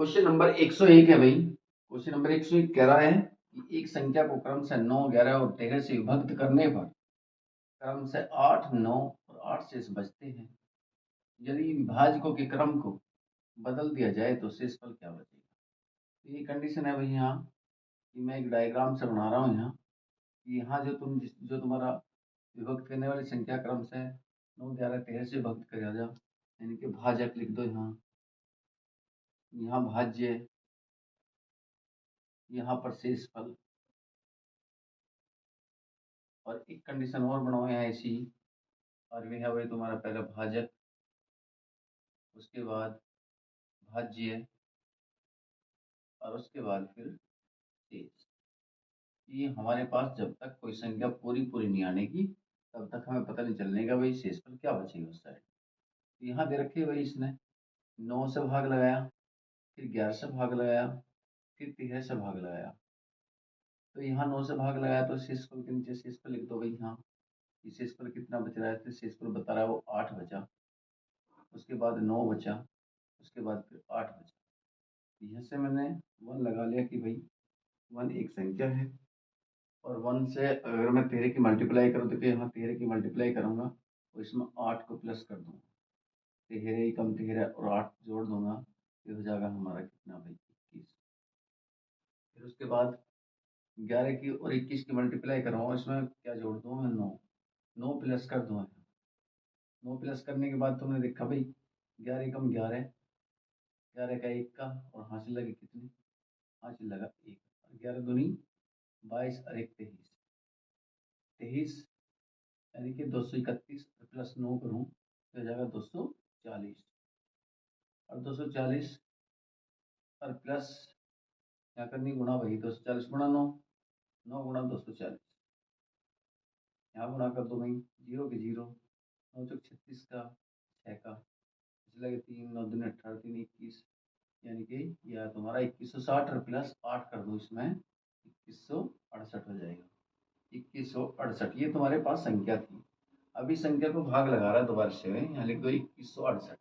Question number 101 है भाई। Question number 101 कह रहा है कि एक संख्या को क्रम से 9, 11 और 13 से विभक्त करने पर क्रम से 8, 9 और 8 शेष बचते हैं। यदि विभाजकों के क्रम को बदल दिया जाए तो शेषफल क्या बचेगा। तो ये कंडीशन है भाई यहाँ कि मैं एक डायग्राम से बना रहा हूँ यहाँ कि यहाँ जो तुम्हारा विभक्त करने वाली संख्या क्रम से 9, 11, 13 से विभक्त किया जाए, यानी कि भाजक लिख दो यहाँ भाज्य, यहाँ पर शेषफल, और एक कंडीशन और बनाओ यहाँ ऐसी, और वे है भाई तुम्हारा पहले भाजक, उसके बाद भाज्य, और उसके बाद फिर शेष। ये हमारे पास जब तक कोई संख्या पूरी पूरी नहीं आने की तब तक हमें पता नहीं चलने का भाई शेषफल क्या बचेगा उस साइड। तो यहाँ दे रखे भाई इसने 9 से भाग लगाया, फिर 11 से भाग लगाया, फिर 13 से भाग लगाया। तो यहाँ 9 से भाग लगाया तो शेषफल के नीचे शेषफल लिख दो भाई यहाँ। ये शेषफल कितना बच रहा है, तो शेषफल बता रहा है वो 8 बचा, उसके बाद 9 बचा, उसके बाद फिर 8 बचा। यहाँ से मैंने 1 लगा लिया कि भाई 1 एक संख्या है, और 1 से अगर मैं 13 की मल्टीप्लाई करूँ तो यहाँ 13 की मल्टीप्लाई करूँगा तो इसमें 8 को प्लस कर दूँगा, 13 ही कम 13 और 8 जोड़ दूंगा, ये हो जाएगा हमारा कितना भाई 21। फिर उसके बाद 11 की और 21 की मल्टीप्लाई करूँगा, इसमें क्या जोड़ दूँ मैं 9, 9 प्लस कर दूँगा। 9 प्लस करने के बाद तुमने देखा भाई 11 कम 11, 11 का 1 का, और हासिल लगे कितनी, हासिल लगा 1, 11 दूनी 22 और 1 23, 23 यानी कि 231 प्लस 9 करूँ तो हो जाएगा 240, और 240 और प्लस क्या करनी, गुणा वही 240 गुणा 9, 9 गुणा 240, यहाँ गुणा कर दो भाई, 0 के 0, 9 चौक 36 का, 6 का, लगे 3, 9 दूनी 18, 3 21, यानी कि यह तुम्हारा 2160, और प्लस 8 कर दो इसमें 2168 हो जाएगा। 2168 ये तुम्हारे पास संख्या थी। अभी संख्या को भाग लगा रहा है दोबारा से, यहाँ लिख दो 2168,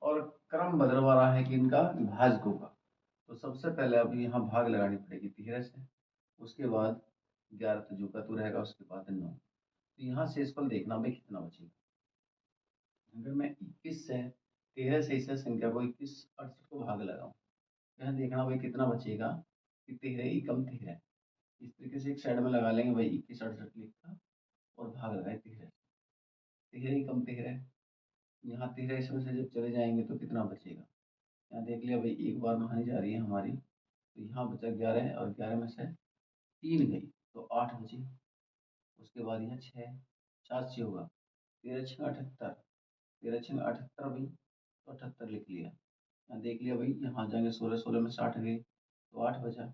और क्रम बदलवा रहा है कि इनका विभाजकों का। तो सबसे पहले अभी यहाँ भाग लगानी पड़ेगी 13 से, उसके बाद 11 तो जो का तो रहेगा, उसके बाद 9। तो यहाँ शेषफल देखना भाई कितना बचेगा। अगर मैं 21 से 13 से इस संख्या को 2168 को भाग लगाऊं, यहाँ देखना भाई कितना बचेगा कि 13 ही कम 13, इस तरीके से एक साइड में लगा लेंगे भाई 2168 लिखा, और भाग लगाए 13, 13 ही कम 13, यहाँ 13 इसमें से जब चले जाएंगे तो कितना बचेगा। यहाँ देख लिया भाई एक बार में हानि जा रही है हमारी, तो यहाँ बचा 11, और 11 में से 3 गई तो 8 बची, उसके बाद यहाँ 6, 7 से होगा 13 6 78, 13 6 78 भाई, तो 78 लिख लिया। यहाँ देख लिया भाई, यहाँ जाएंगे 16, 16 में 60 गए तो 8 बचा,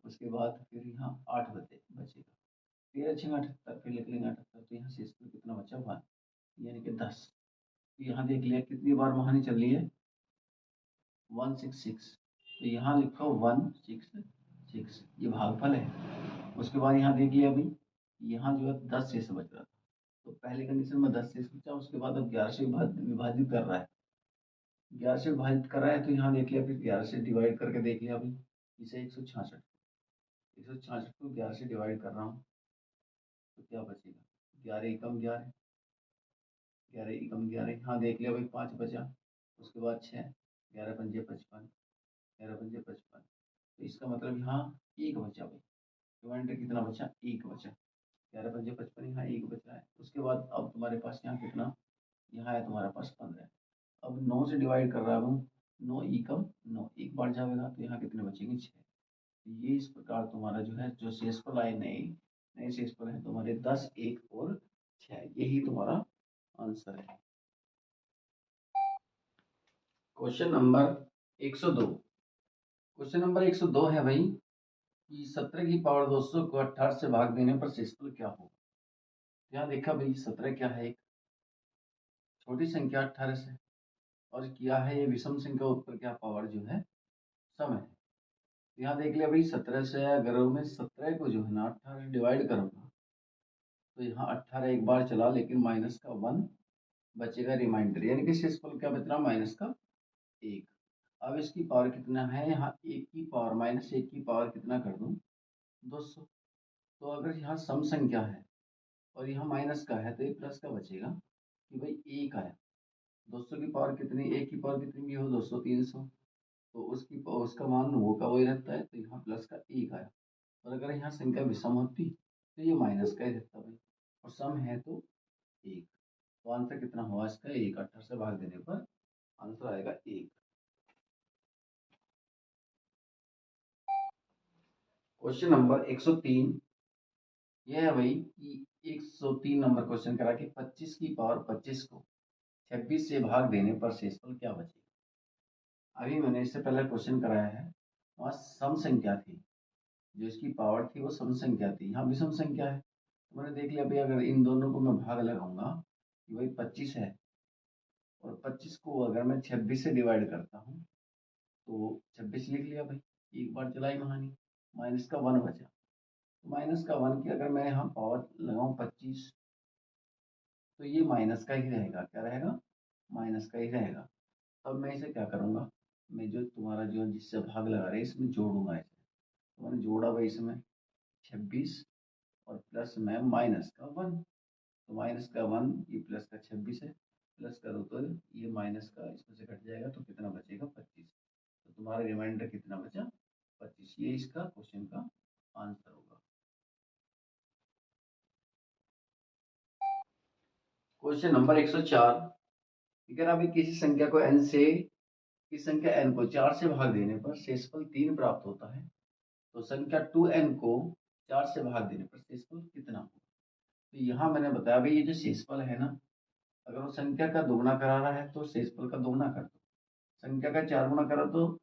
उसके बाद फिर यहाँ 8 बचेगा, 13 6 78, फिर लिख लेंगे 78, तो यहाँ से इसमें कितना बचा 1, यानी कि 10। यहाँ देख लिया कितनी बार महानी चल रही है 166, तो यहाँ लिखो 166, ये भागफल है। उसके बाद यहाँ देख लिया अभी, यहाँ जो है 10 शेष बच रहा था, तो पहले कंडीशन में 10 शेष बचा, उसके बाद अब 11 से विभाजित कर रहा है, 11 से विभाजित कर रहा है, तो यहाँ देख लिया फिर 11 से डिवाइड करके देख लिया अभी, इसे 166, 166 को 11 से डिवाइड कर रहा हूँ तो क्या बचेगा, 11 एकम 11, 11 एकम 11, यहाँ देख लिया भाई 5 बचा, उसके बाद 6, 11 पंजे 55, 11 पंजे 55, तो इसका मतलब यहाँ 1 बचा भाई, रिमाइंडर कितना बचा, 1 बचा, 11 पंजे 55, यहाँ 1 बचा है। उसके बाद अब तुम्हारे पास यहाँ कितना, यहाँ है तुम्हारे पास 15, अब 9 से डिवाइड कर रहा हूँ, 9 एकम 9, एक बार जाएगा तो यहाँ कितने बचेंगे 6। ये इस प्रकार तुम्हारा जो है जो शेषफल आए नए नए शेषफल है तुम्हारे 10, 1 और 6, यही तुम्हारा आंसर है। क्वेश्चन नंबर 102, क्वेश्चन नंबर 102 है भाई कि 17 की पावर 200 को 18 से भाग देने पर शेषफल क्या होगा। यहाँ देखा भाई 17 क्या है, एक छोटी संख्या 18 से, और किया है ये विषम संख्या उत्तर क्या पावर जो है सम है। यहाँ देख लिया भाई 17 से अगर मैं 17 को जो है ना 18 डिवाइड करूंगा तो यहाँ 18 एक बार चला, लेकिन माइनस का 1 बचेगा रिमाइंडर, यानी कि शेषफल क्या बच रहा माइनस का 1। अब इसकी पावर कितना है, यहाँ 1 की पावर माइनस 1 की पावर कितना कर दूं, 200। तो अगर यहाँ सम संख्या है और यहाँ माइनस का है तो ये प्लस का बचेगा कि भाई 1 आया। 200 की पावर कितनी, 1 की पावर कितनी भी हो 200 300, तो उसका मान वो का वही रहता है, तो यहाँ प्लस का 1 आया। और अगर यहाँ संख्या विषम होती तो ये माइनस का ही रहता भाई, और सम है तो 1। तो आंसर कितना हुआ इसका, 1। 18 से भाग देने पर आंसर आएगा 1। क्वेश्चन नंबर 103 यह है भाई कि 103 नंबर क्वेश्चन करा कि 25 की पावर 25 को 26 से भाग देने पर शेषफल क्या बचेगा। अभी मैंने इससे पहले क्वेश्चन कराया है, वहाँ सम संख्या थी, जो इसकी पावर थी वो सम संख्या थी, यहाँ विषम संख्या है। तो मैंने देख लिया भाई, अगर इन दोनों को मैं भाग लगाऊंगा कि भाई 25 है और 25 को अगर मैं 26 से डिवाइड करता हूँ तो 26 लिख लिया भाई, एक बार चलाई कहानी, माइनस का 1 बचा। तो माइनस का 1 की अगर मैं यहाँ पावर लगाऊँ 25, तो ये माइनस का ही रहेगा, क्या रहेगा, माइनस का ही रहेगा। अब मैं इसे क्या करूँगा, मैं जो तुम्हारा जो जिससे भाग लगा रहे इसमें जोड़ूंगा इसे। तो मैंने जोड़ा भाई इसमें 26 और प्लस में माइनस का 1, तो माइनस का 1 ये प्लस का 26 है, प्लस करो तो ये माइनस का इसमें से कट जाएगा तो कितना बचेगा 25। तो तुम्हारा रिमाइंडर कितना बचा, 25। ये इसका क्वेश्चन का आंसर होगा। क्वेश्चन नंबर 104 अगर अभी किसी संख्या को n से, इस संख्या n को 4 से भाग देने पर शेषफल 3 प्राप्त होता है, तो संख्या 2n को 4 से भाग देने पर शेषफल कितना होगा। तो यहाँ मैंने बताया भाई ये जो शेषफल है ना, अगर वो संख्या का दोगुना करा रहा है तो शेषफल का दोगुना कर दो, संख्या का 4 गुना करो तो,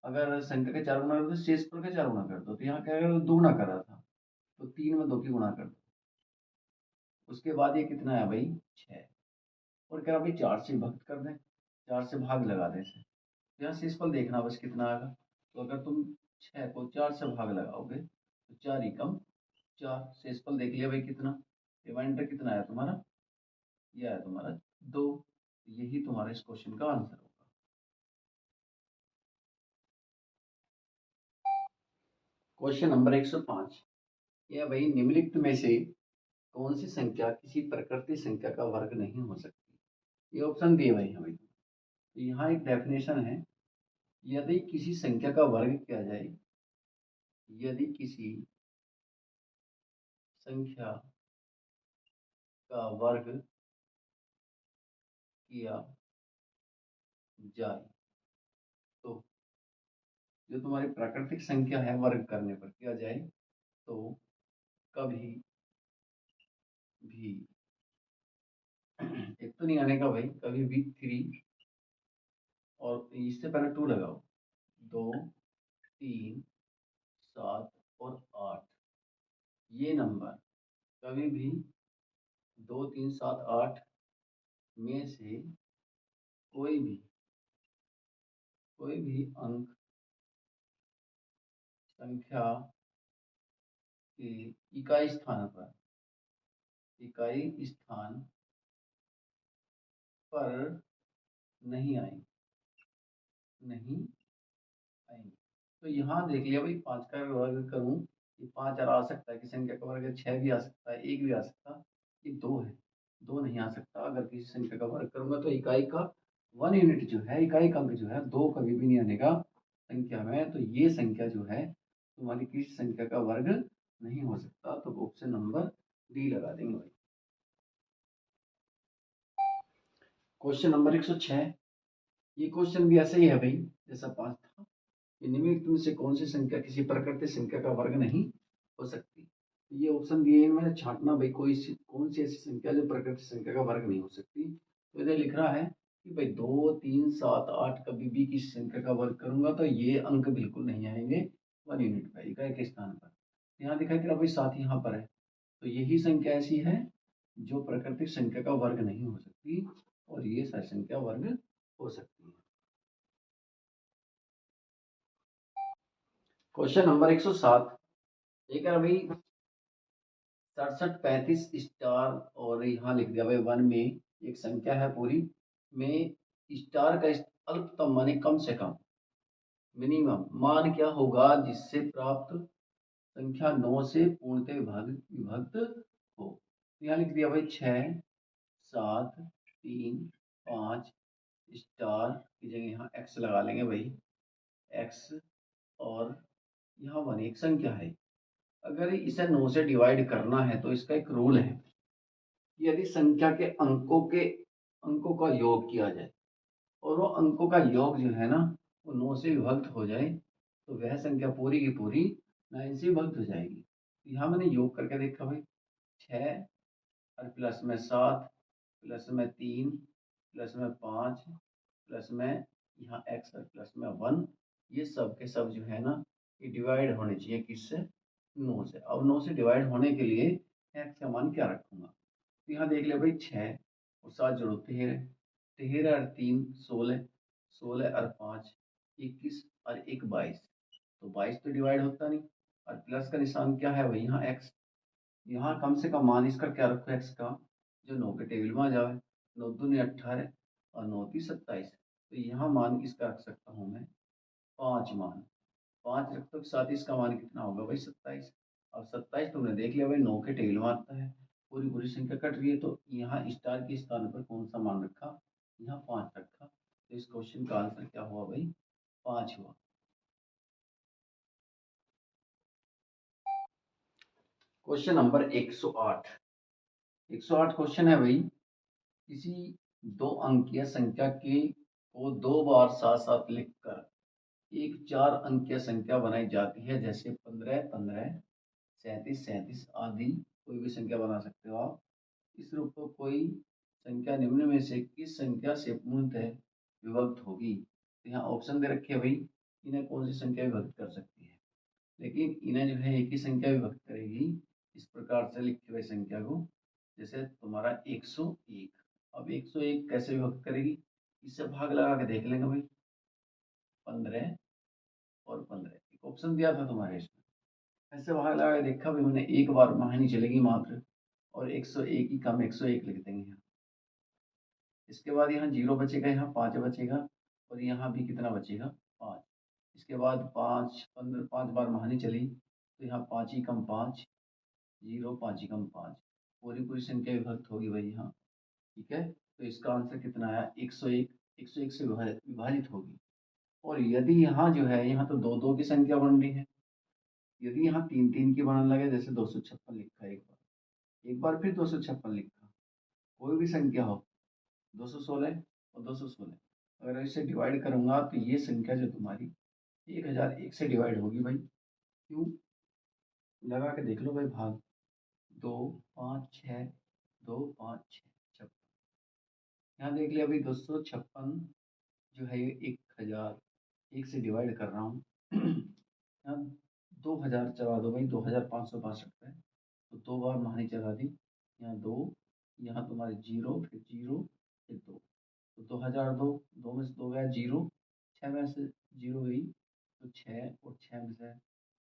अगर संख्या का 4 गुना करो तो शेषफल का 4 गुना कर दो। तो यहाँ क्या अगर दोगुना कर रहा था तो 3 में 2 की गुणा कर दो, उसके बाद ये कितना है भाई 6, और कह रहा भाई 4 से भक्त कर दें, 4 से भाग लगा दें इसे। तो यहाँ शेषफल देखना बस कितना आएगा। तो अगर तुम 6 को 4 से भाग लगाओगे तो 4 एकम 4, शेषफल देख लिया भाई कितना, रिमाइंडर कितना आया तुम्हारा, ये आया तुम्हारा 2। यही तुम्हारा इस क्वेश्चन का आंसर होगा। क्वेश्चन नंबर 105 यह भाई निम्नलिखित में से कौन सी संख्या किसी प्रकृति संख्या का वर्ग नहीं हो सकती। ये ऑप्शन दिए भाई हमें। तो यहाँ एक डेफिनेशन है, यदि किसी संख्या का वर्ग किया जाए, यदि किसी संख्या का वर्ग किया जाए तो, जो तुम्हारी प्राकृतिक संख्या है वर्ग करने पर किया जाए तो कभी भी एक तो नहीं आने का भाई, कभी भी 3, और इससे पहले 2 लगाओ, 2 3 7 और 8, ये नंबर कभी भी 2 3 7 8 में से कोई भी अंक संख्या के इकाई स्थान पर नहीं आएंगे। तो यहाँ देख लिया भाई, 5 का वर्ग करूँ, ये 5 आ सकता है, किसी संख्या का वर्ग 6 भी आ सकता है, 1 भी आ सकता है, ये 2 है, 2 नहीं आ सकता। अगर किसी संख्या का वर्ग करूंगा तो इकाई का 1 यूनिट जो है, इकाई का अंक जो है 2 कभी भी नहीं आने का संख्या में। तो ये संख्या जो है तुम्हारी किसी संख्या का वर्ग नहीं हो सकता। तो ऑप्शन नंबर डी लगा देंगे भाई। क्वेश्चन नंबर 106 ये क्वेश्चन भी ऐसा ही है भाई जैसा 5 था, निम्नलिखित में से कौन सी संख्या किसी प्राकृतिक संख्या का वर्ग नहीं हो सकती। तो ये ऑप्शन दिए इनमें छांटना भाई, कौन सी ऐसी संख्या जो प्राकृतिक संख्या का वर्ग नहीं हो सकती। तो इधर लिख रहा है कि भाई 2 3 7 8 कभी भी किसी संख्या का वर्ग करूंगा तो ये अंक बिल्कुल नहीं आएंगे 1 यूनिट पर, इकाई के स्थान पर। यहाँ दिखाई दे रहा भाई 7 यहाँ पर है, तो यही संख्या ऐसी है जो प्राकृतिक संख्या का वर्ग नहीं हो सकती, और ये सारी संख्या वर्ग हो सकती है। क्वेश्चन नंबर 107 एक है भाई 67 35 स्टार, और यहाँ लिख दिया भाई 1 में एक संख्या है पूरी में स्टार का अल्पतम माने कम से कम मिनिमम मान क्या होगा जिससे प्राप्त संख्या 9 से पूर्णतः विभक्त हो। तो यहाँ लिख दिया भाई 6, 7, 3, 5 स्टार की जगह यहाँ एक्स लगा लेंगे भाई, एक्स। और यहाँ 1 एक संख्या है। अगर इसे 9 से डिवाइड करना है तो इसका एक रूल है, यदि संख्या के अंकों का योग किया जाए और वो अंकों का योग जो है ना वो 9 से विभक्त हो जाए तो वह संख्या पूरी की पूरी 9 से विभक्त हो जाएगी। तो यहाँ मैंने योग करके देखा भाई, 6 और प्लस में 7 प्लस में 3 प्लस में 5 प्लस में यहाँ एक्स और प्लस में 1, ये सब के सब जो है ना ये डिवाइड होने चाहिए किससे, 9 से। अब 9 से डिवाइड होने के लिए एक्स का मान क्या रखूंगा, तो यहाँ देख ले भाई 6 और 7 जोड़ो 13, 13 और 3 16, 16 और 5 21 और 1 22, तो 22 तो डिवाइड होता नहीं। और प्लस का निशान क्या है भाई, यहाँ एक्स। यहाँ कम से कम मान इसका क्या रखो एक्स का, जो 9 के टेबल में आ जाए। 9 दूनी 18 और 9 की 27, तो यहाँ मान इसका रख सकता हूँ मैं 5 मान। 5 रख तो साथ ही इसका मान कितना होगा भाई 27। अब 27 तुमने देख लिया भाई 9 के टेबल में आता है, पूरी पूरी संख्या कट रही है, तो यहाँ स्टार के स्थान पर कौन सा मान रखा, यहाँ 5 रखा। तो इस क्वेश्चन का आंसर क्या हुआ भाई, 5 हुआ। Question number 108। 108 क्वेश्चन है भाई, किसी 2 अंकीय संख्या के को 2 बार साथ साथ लिखकर एक 4 अंकीय संख्या बनाई जाती है, जैसे 15 15, 37 37 आदि कोई भी संख्या बना सकते हो आप। इस रूप को कोई संख्या निम्न में से किस संख्या से पूर्णतः विभक्त होगी। तो यहाँ ऑप्शन दे रखे हैं भाई, इन्हें कौन सी संख्या विभक्त कर सकती है, लेकिन इन्हें जो है एक ही संख्या विभक्त करेगी। इस प्रकार से लिखी हुई संख्या को, जैसे तुम्हारा 101। अब 101 कैसे विभक्त करेगी, इससे भाग लगा के देख लेंगे भाई, 15 और 15 एक ऑप्शन दिया था तुम्हारे इसमें, ऐसे भाग लगा के देखा भाई मैंने, एक बार मानी चलेगी मात्र, और 101 ही कम 101 लिख देंगे यहाँ। इसके बाद यहाँ 0 बचेगा, यहाँ 5 बचेगा, और यहाँ भी कितना बचेगा 5। इसके बाद 5 15 5 बार महानी चली, तो यहाँ 5 ही कम 5, 0 5 ही कम 5, पूरी पूरी संख्या विभक्त होगी भाई यहाँ। ठीक है, तो इसका आंसर कितना आया 101, 101 से विभाजित होगी। और यदि यहाँ जो है यहाँ तो 2 2 की संख्या बन रही है, यदि यहाँ 3 3 की बनने लगे, जैसे 256 लिखा है एक बार फिर 256 लिखा, कोई भी संख्या हो 216 और 216, अगर इसे डिवाइड करूंगा तो ये संख्या जो तुम्हारी 1001 से डिवाइड होगी भाई। क्यों, लगा के देख लो भाई भाग, 2 5 6, 2 5 6 56, यहाँ देख लिया भाई 256 जो है ये 1001 से डिवाइड कर रहा हूँ। यहाँ 2000 चला दो भाई, 2562 है, तो 2 बार महानी चला दी, यहाँ 2, यहाँ तुम्हारे 0 फिर 0 फिर 2, तो 2002, 2 में से 2 गया 0, 6 में से 0 गई तो 6, और 6 में से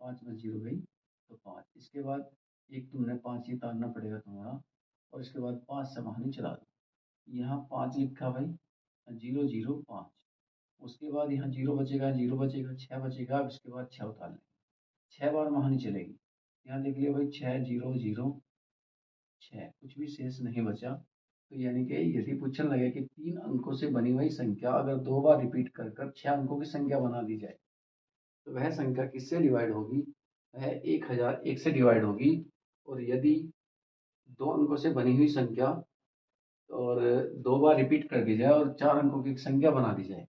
5 में 0 गई तो 5। इसके बाद एक तुमने 5 ही तारना पड़ेगा तुम्हारा, और इसके बाद 5 से महानी चला दो, यहाँ 5 लिखा भाई, 0 0 5, उसके बाद यहाँ 0 बचेगा 0 बचेगा, 6 बचेगा, अब इसके बाद 6 उतार लेंगे, 6 बार महानी चलेगी, यहाँ देख लिया भाई 6 0 0 6, कुछ भी शेष नहीं बचा। तो यानी कि यदि पूछने लगे कि 3 अंकों से बनी हुई संख्या अगर 2 बार रिपीट कर कर 6 अंकों की संख्या बना दी जाए, तो वह संख्या किससे डिवाइड होगी, वह 1001 से डिवाइड होगी। और यदि 2 अंकों से बनी हुई संख्या और 2 बार रिपीट कर दी जाए और 4 अंकों की संख्या बना दी जाए,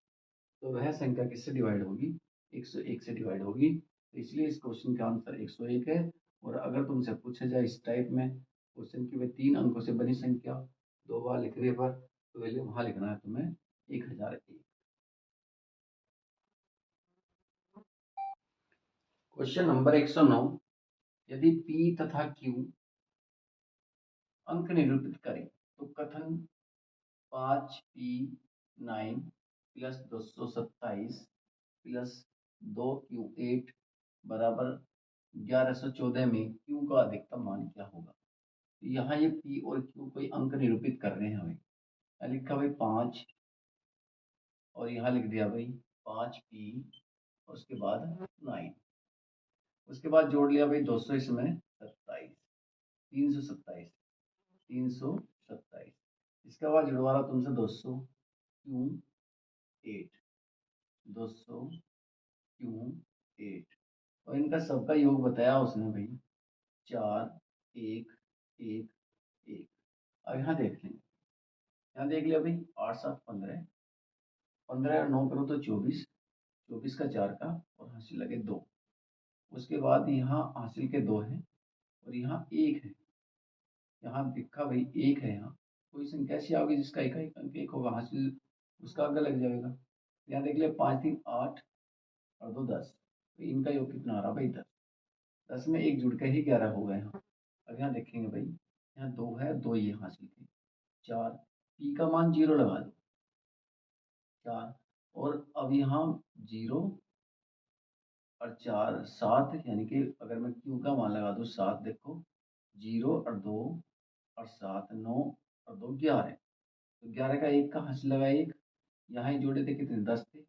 तो वह संख्या किससे डिवाइड होगी, 101 से डिवाइड होगी। तो इसलिए इस क्वेश्चन का आंसर 101 है। और अगर तुमसे पूछा जाए इस टाइप में क्वेश्चन की, वह 3 अंकों से बनी संख्या 2 बार लिखने पर, तो वैल्यू वहां लिखना है तुम्हें 1001। क्वेश्चन नंबर 109, यदि P तथा Q अंक निरूपित करें तो कथन 5P9 प्लस 227 प्लस 2Q8 बराबर 1114 में Q का अधिकतम मान क्या होगा। यहाँ ये P और Q कोई अंक निरूपित कर रहे हैं हमें, लिखा भाई 5, और यहाँ लिख दिया भाई 5P उसके बाद 9, उसके बाद जोड़ लिया भाई 200 इसमें 27, 327, 327, इसके बाद जुड़वा रहा तुमसे 200 क्यों 8, 200 क्यों 8, और इनका सबका योग बताया उसने भाई 4, 1, 1, 1। अब यहाँ देख लेंगे, यहाँ देख लिया भाई 8 7 15, 15 और 9 करो तो 24, 24 का 4 का और हासिल लगे 2, उसके बाद यहाँ हासिल के 2 हैं और यहाँ 1 है, यहाँ दिखा भाई 1 है, यहाँ कोई संख्या ऐसी आओगी जिसका इकाई अंक 1 होगा, हासिल उसका आगे लग जाएगा। यहाँ देख लिया 5 3 8 और 2 10, तो इनका योग कितना आ रहा भाई 10, 10 में 1 जुड़ के ही 11 हो गए यहाँ। अब यहाँ देखेंगे भाई, यहाँ 2 है, 2 ये हासिल थे, 4, पी का मान 0 लगा दो 4, और अब यहाँ 0 और 4 7, यानी कि अगर मैं क्यू का मान लगा दूँ 7, देखो 0 और 2 और 7 9 और 2 11, तो 11 का 1 का हासिल लगा 1, यहाँ ही जोड़े थे कितने 10 थे,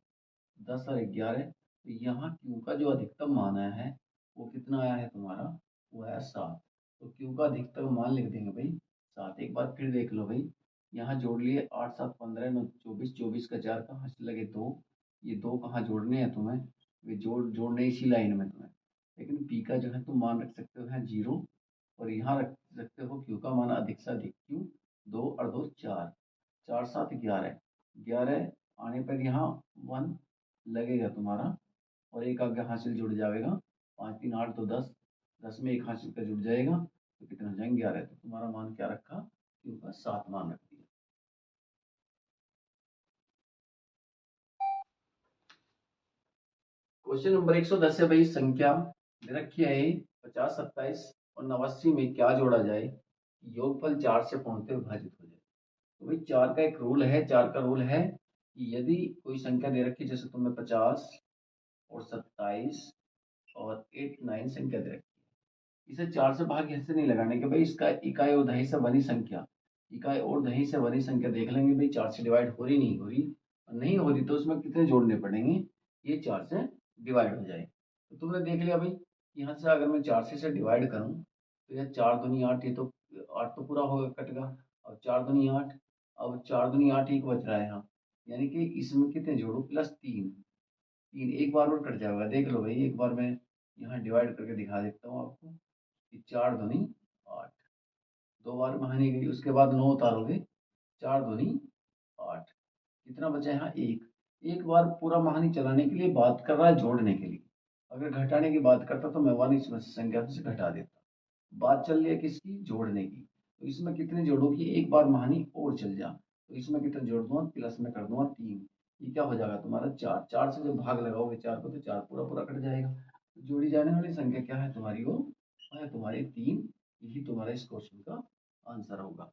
10 और 11, तो यहाँ क्यू का जो अधिकतम मान आया है वो कितना आया है तुम्हारा, वो आया 7, तो क्यू का अधिकतम मान लिख देंगे भाई 7। एक बार फिर देख लो भाई, यहाँ जोड़ लिए 8 7 15 9 24, 24 का 4 का हासिल लगे 2, ये 2 कहाँ जोड़ने हैं तुम्हें, वे जोड़ने इसी लाइन में तुम्हें, लेकिन पी का जो है तुम मान रख सकते हो है 0, और यहाँ रख सकते हो क्यू का मान अधिक से अधिक, क्यू 2 और 2 4, 4 7 11, 11 आने पर यहाँ 1 लगेगा तुम्हारा, और एक आगे हासिल जुड़ जाएगा, 5 3 8 तो 10, 10 में एक हासिल का जुड़ जाएगा, तो कितना हो जाएंगे 11, तो तुम्हारा मान क्या रखा, क्यू का 7 मान रख दिया। क्वेश्चन नंबर 110 है भाई, संख्या दे रखी है 50 27 और 89 में क्या जोड़ा जाए योगफल 4 से पूर्णतः विभाजित हो जाए। तो भाई 4 का एक रूल है, 4 का रूल है कि यदि कोई संख्या दे रखी, जैसे तुम्हें 50 और 27 और 8 9 संख्या दे रखी, इसे 4 से भाग ऐसे नहीं लगाने के भाई, इसका इकाई और दही से बनी संख्या, इकाई और दही से बनी संख्या देख लेंगे भाई 4 से डिवाइड हो रही नहीं हो रही, और नहीं हो रही तो उसमें कितने जोड़ने पड़ेंगे, ये 4 से डिवाइड हो जाए। तो तुमने देख लिया भाई, यहाँ से अगर मैं 4 से डिवाइड करूँ तो यह 4 दूनी 8, ये तो 8 तो पूरा होगा कटेगा, और 4 दूनी 8, अब 4 दूनी 8 एक बच रहा है यहाँ, यानी कि इसमें कितने जोड़ो प्लस 3, 3 एक बार और कट जाएगा, देख लो भाई एक बार मैं यहाँ डिवाइड करके दिखा देता हूँ आपको कि 4 दूनी 8, 2 बार महानी गई, उसके बाद 9 उतारोगे, 4 दूनी 8, कितना बचा यहाँ 1, एक बार पूरा महानी चलाने के लिए बात कर रहा है जोड़ने के लिए, अगर घटाने की बात करता तो मैं 1 इस संख्या से घटा देता, बात चल रही है किसकी, जोड़ने की, तो इसमें कितने जोड़ोगी, एक बार महानी और चल जा, तो इसमें कितना जोड़ दूंगा, प्लस में कर दूंगा 3, ये क्या हो जाएगा तुम्हारा 4, 4 से जब भाग लगाओगे 4 को तो 4 पूरा पूरा कट जाएगा, तो जोड़ी जाने वाली संख्या क्या है तुम्हारी, वो है तुम्हारी 3, यही तुम्हारा इस क्वेश्चन का आंसर होगा।